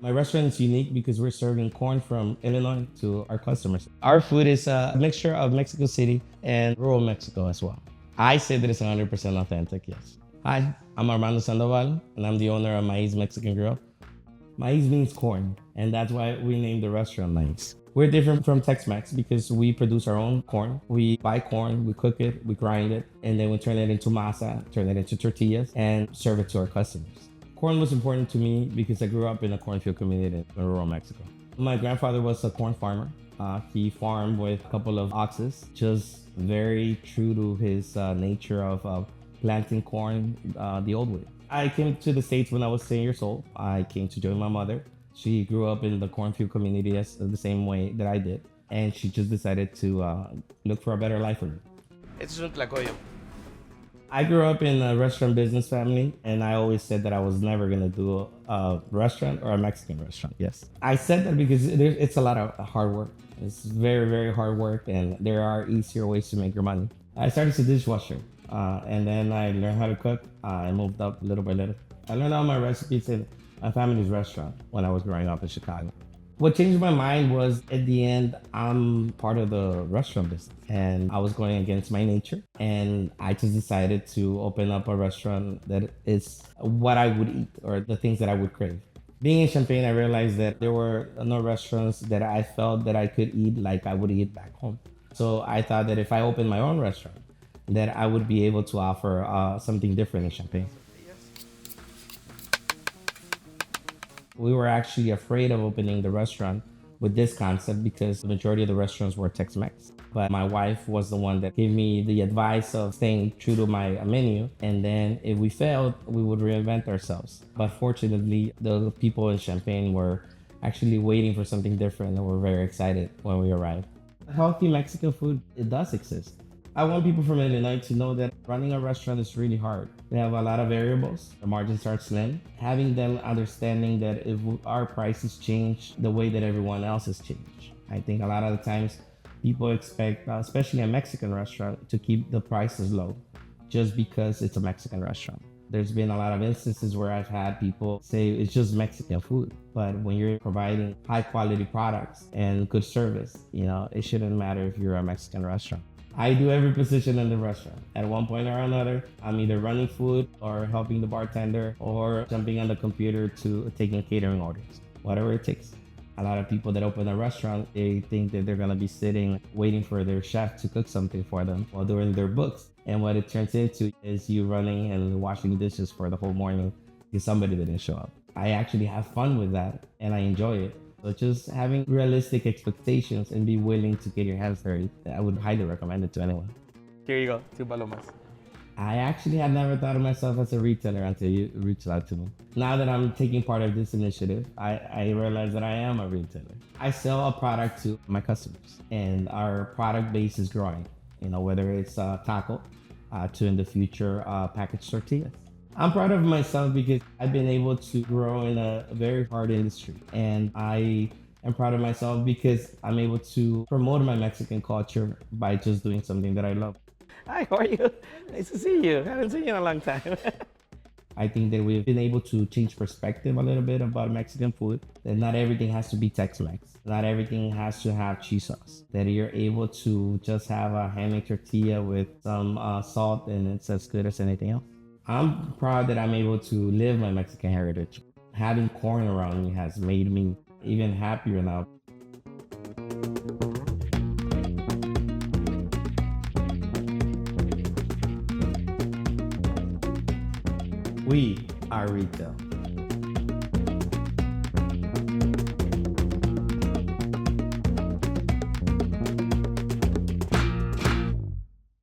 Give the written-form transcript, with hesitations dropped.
My restaurant is unique because we're serving corn from Illinois to our customers. Our food is a mixture of Mexico City and rural Mexico as well. I say that it's 100% authentic, yes. Hi, I'm Armando Sandoval, and I'm the owner of Maize Mexican Grill. Maize means corn, and that's why we named the restaurant Maize. We're different from Tex-Mex because we produce our own corn. We buy corn, we cook it, we grind it, and then we turn it into masa, turn it into tortillas, and serve it to our customers. Corn was important to me because I grew up in a cornfield community in rural Mexico. My grandfather was a corn farmer. He farmed with a couple of oxes, just very true to his nature of planting corn the old way. I came to the States when I was 10 years old. I came to join my mother. She grew up in the cornfield community the same way that I did. And she just decided to look for a better life for me. Este es un tlacoyo. I grew up in a restaurant business family, and I always said that I was never gonna do a restaurant or a Mexican restaurant. Yes, I said that because it's a lot of hard work. It's very, very hard work, and there are easier ways to make your money. I started as a dishwasher, and then I learned how to cook. I moved up little by little. I learned all my recipes in my family's restaurant when I was growing up in Chicago. What changed my mind was at the end, I'm part of the restaurant business and I was going against my nature. And I just decided to open up a restaurant that is what I would eat or the things that I would crave. Being in Champaign, I realized that there were no restaurants that I felt that I could eat like I would eat back home. So I thought that if I opened my own restaurant, that I would be able to offer something different in Champaign. We were actually afraid of opening the restaurant with this concept because the majority of the restaurants were Tex-Mex. But my wife was the one that gave me the advice of staying true to my menu. And then if we failed, we would reinvent ourselves. But fortunately, the people in Champaign were actually waiting for something different and were very excited when we arrived. Healthy Mexican food, it does exist. I want people from Illinois to know that running a restaurant is really hard. They have a lot of variables. The margins are slim. Having them understanding that if our prices change the way that everyone else has changed. I think a lot of the times people expect, especially a Mexican restaurant, to keep the prices low just because it's a Mexican restaurant. There's been a lot of instances where I've had people say it's just Mexican food. But when you're providing high quality products and good service, it shouldn't matter if you're a Mexican restaurant. I do every position in the restaurant. At one point or another, I'm either running food or helping the bartender or jumping on the computer to taking catering orders, whatever it takes. A lot of people that open a restaurant, they think that they're gonna be sitting waiting for their chef to cook something for them while doing their books. And what it turns into is you running and washing dishes for the whole morning because somebody didn't show up. I actually have fun with that and I enjoy it. So just having realistic expectations and be willing to get your hands dirty, I would highly recommend it to anyone. Here you go, 2 palomas. I actually had never thought of myself as a retailer until you reached out to me. Now that I'm taking part of this initiative, I realize that I am a retailer. I sell a product to my customers and our product base is growing, whether it's taco to in the future packaged tortillas. I'm proud of myself because I've been able to grow in a very hard industry. And I am proud of myself because I'm able to promote my Mexican culture by just doing something that I love. Hi, how are you? Nice to see you. Haven't seen you in a long time. I think that we've been able to change perspective a little bit about Mexican food. That not everything has to be Tex-Mex. Not everything has to have cheese sauce. That you're able to just have a handmade tortilla with some salt and it's as good as anything else. I'm proud that I'm able to live my Mexican heritage. Having corn around me has made me even happier now. We are retail.